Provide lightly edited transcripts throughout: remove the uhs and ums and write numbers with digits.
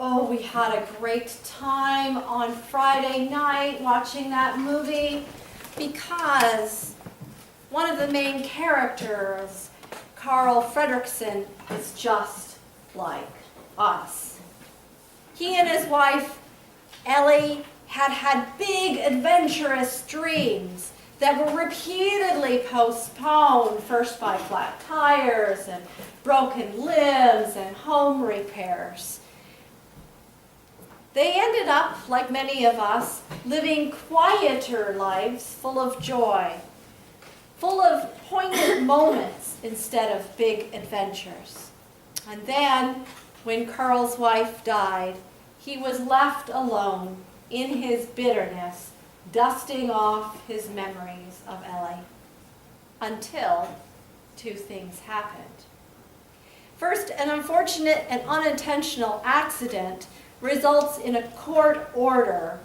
Oh, we had a great time on Friday night watching that movie because one of the main characters, Carl Frederickson, is just like us. He and his wife, Ellie, had big adventurous dreams that were repeatedly postponed, first by flat tires and broken limbs and home repairs. They ended up, like many of us, living quieter lives full of joy, full of poignant moments instead of big adventures. And then, when Carl's wife died, he was left alone in his bitterness, dusting off his memories of Ellie, until two things happened. First, an unfortunate and unintentional accident results in a court order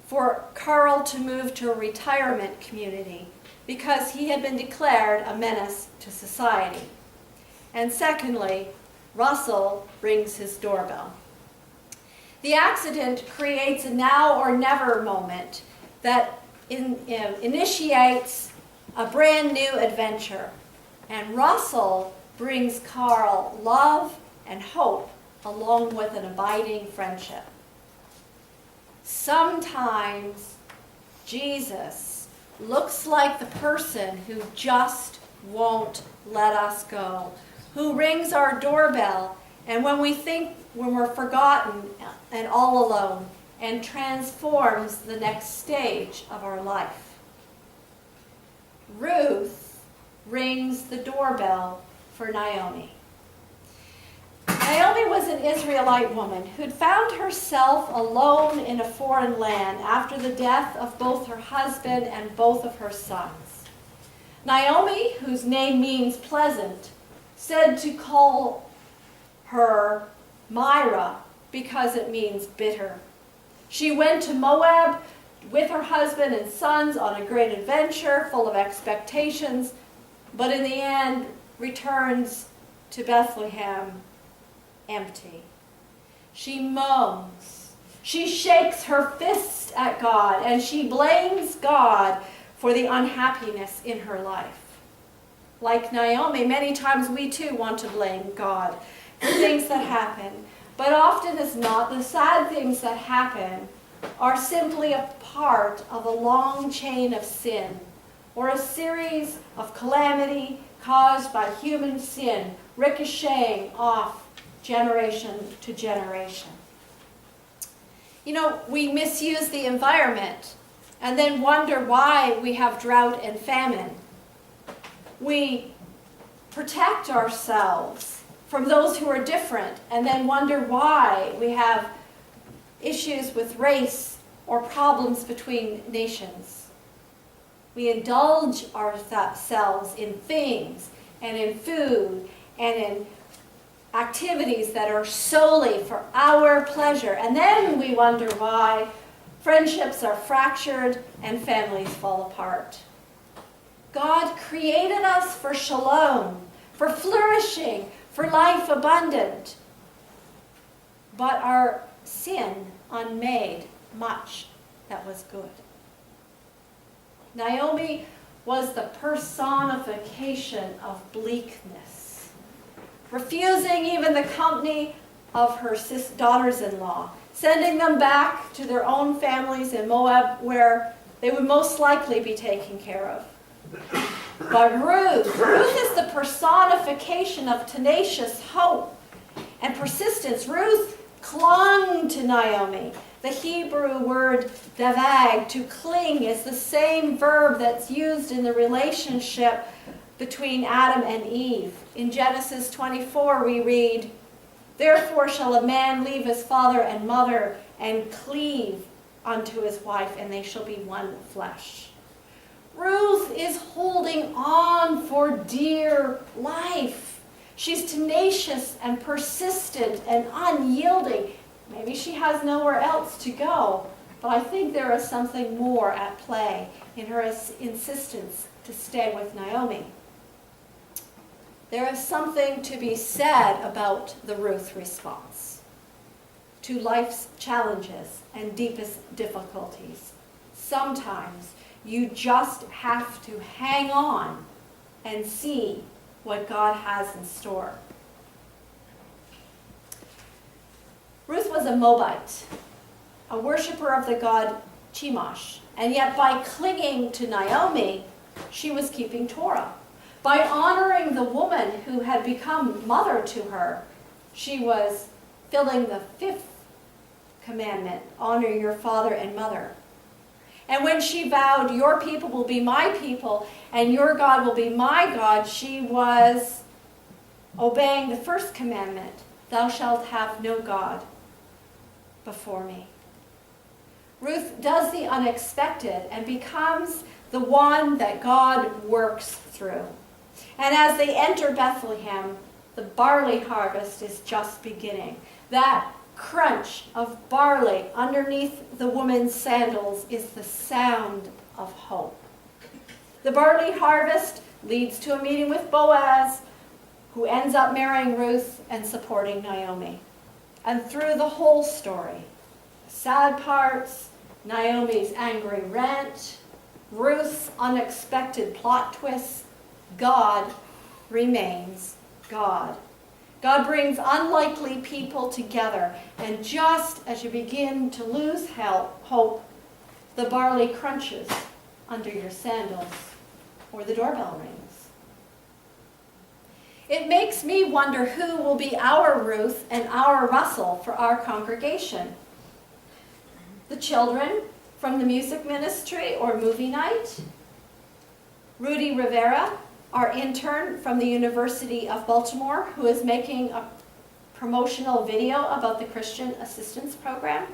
for Carl to move to a retirement community because he had been declared a menace to society. And secondly, Russell rings his doorbell. The accident creates a now or never moment that initiates a brand new adventure. And Russell brings Carl love and hope along with an abiding friendship. Sometimes Jesus looks like the person who just won't let us go, who rings our doorbell, and when we're forgotten and all alone, and transforms the next stage of our life. Ruth rings the doorbell for Naomi. Naomi was an Israelite woman who'd found herself alone in a foreign land after the death of both her husband and both of her sons. Naomi, whose name means pleasant, said to call her Myra because it means bitter. She went to Moab with her husband and sons on a great adventure full of expectations, but in the end returns to Bethlehem empty. She moans. She shakes her fist at God, and she blames God for the unhappiness in her life. Like Naomi, many times we too want to blame God for things that happen, but often as not, the sad things that happen are simply a part of a long chain of sin, or a series of calamity caused by human sin, ricocheting off generation to generation. You know, we misuse the environment and then wonder why we have drought and famine. We protect ourselves from those who are different and then wonder why we have issues with race or problems between nations. We indulge ourselves in things and in food and in activities that are solely for our pleasure. And then we wonder why friendships are fractured and families fall apart. God created us for shalom, for flourishing, for life abundant. But our sin unmade much that was good. Naomi was the personification of bleakness, refusing even the company of her daughters-in-law, sending them back to their own families in Moab where they would most likely be taken care of. But Ruth is the personification of tenacious hope and persistence. Ruth clung to Naomi. The Hebrew word davag, to cling, is the same verb that's used in the relationship between Adam and Eve. In Genesis 24 we read, "Therefore shall a man leave his father and mother and cleave unto his wife, and they shall be one flesh." Ruth is holding on for dear life. She's tenacious and persistent and unyielding. Maybe she has nowhere else to go, but I think there is something more at play in her insistence to stay with Naomi. There is something to be said about the Ruth response. to life's challenges and deepest difficulties. Sometimes you just have to hang on and see what God has in store. Ruth was a Moabite, a worshiper of the god Chemosh, and yet by clinging to Naomi, she was keeping Torah. By honoring the woman who had become mother to her, she was filling the 5th commandment, honor your father and mother. And when she vowed, your people will be my people and your God will be my God, she was obeying the 1st commandment, thou shalt have no God before me. Ruth does the unexpected and becomes the one that God works through. And as they enter Bethlehem, the barley harvest is just beginning. That crunch of barley underneath the woman's sandals is the sound of hope. The barley harvest leads to a meeting with Boaz, who ends up marrying Ruth and supporting Naomi. And through the whole story, the sad parts, Naomi's angry rant, Ruth's unexpected plot twists, God remains God. God brings unlikely people together, and just as you begin to lose hope, the barley crunches under your sandals or the doorbell rings. It makes me wonder who will be our Ruth and our Russell for our congregation. The children from the music ministry or movie night, Rudy Rivera, our intern from the University of Baltimore, who is making a promotional video about the Christian Assistance Program,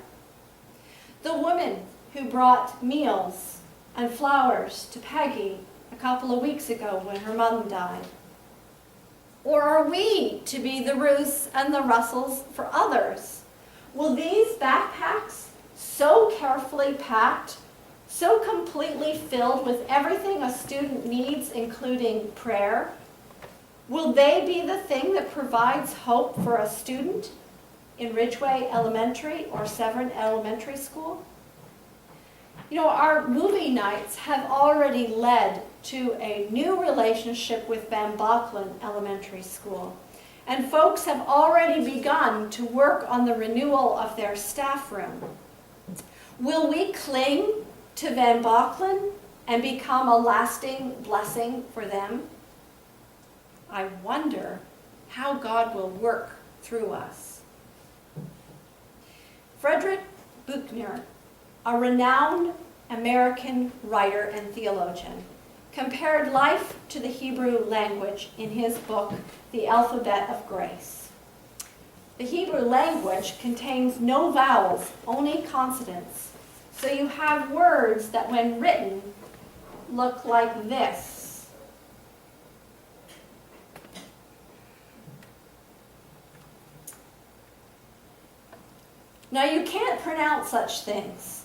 the woman who brought meals and flowers to Peggy a couple of weeks ago when her mom died. Or are we to be the Ruths and the Russells for others? Will these backpacks, so carefully packed, so completely filled with everything a student needs, including prayer, will they be the thing that provides hope for a student in Ridgeway Elementary or Severn Elementary School? You know, our movie nights have already led to a new relationship with Van Bachlen Elementary School. And folks have already begun to work on the renewal of their staff room. Will we cling to Van Bachlen and become a lasting blessing for them? I wonder how God will work through us. Frederick Buechner, a renowned American writer and theologian, compared life to the Hebrew language in his book, The Alphabet of Grace. The Hebrew language contains no vowels, only consonants. So you have words that when written look like this. Now you can't pronounce such things,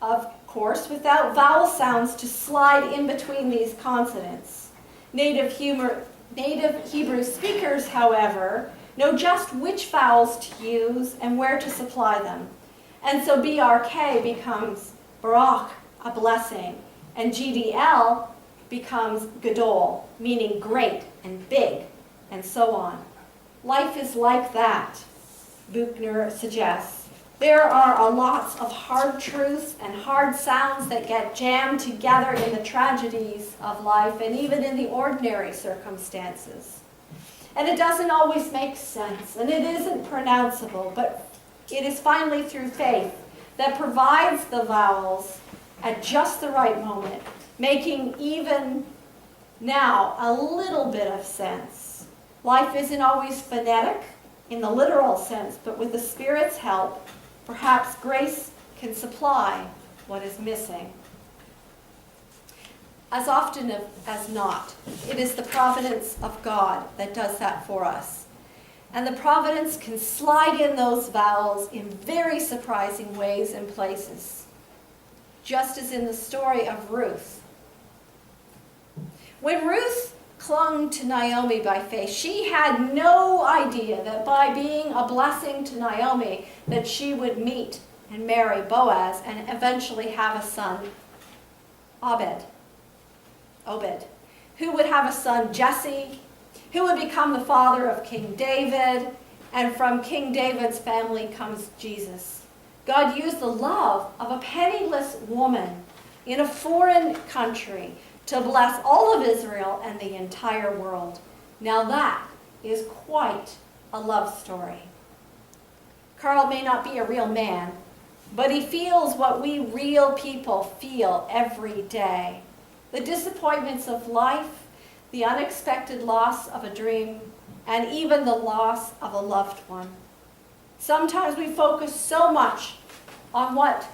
of course, without vowel sounds to slide in between these consonants. Native Hebrew speakers, however, know just which vowels to use and where to supply them. And so BRK becomes Barak, a blessing, and GDL becomes Gadol, meaning great and big, and so on. Life is like that, Buechner suggests. There are lots of hard truths and hard sounds that get jammed together in the tragedies of life and even in the ordinary circumstances. And it doesn't always make sense, and it isn't pronounceable, but it is finally through faith that provides the vowels at just the right moment, making even now a little bit of sense. Life isn't always phonetic in the literal sense, but with the Spirit's help, perhaps grace can supply what is missing. As often as not, it is the providence of God that does that for us. And the providence can slide in those vowels in very surprising ways and places, just as in the story of Ruth. When Ruth clung to Naomi by faith. She had no idea that by being a blessing to Naomi, that she would meet and marry Boaz and eventually have a son, Obed, who would have a son, Jesse, who would become the father of King David, and from King David's family comes Jesus. God used the love of a penniless woman in a foreign country to bless all of Israel and the entire world. Now that is quite a love story. Carl may not be a real man, but he feels what we real people feel every day. The disappointments of life, the unexpected loss of a dream, and even the loss of a loved one. Sometimes we focus so much on what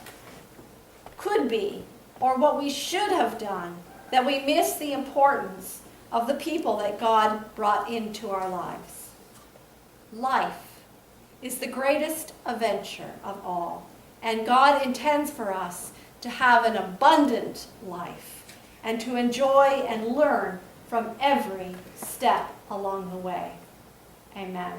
could be or what we should have done that we miss the importance of the people that God brought into our lives. Life is the greatest adventure of all, and God intends for us to have an abundant life and to enjoy and learn from every step along the way. Amen.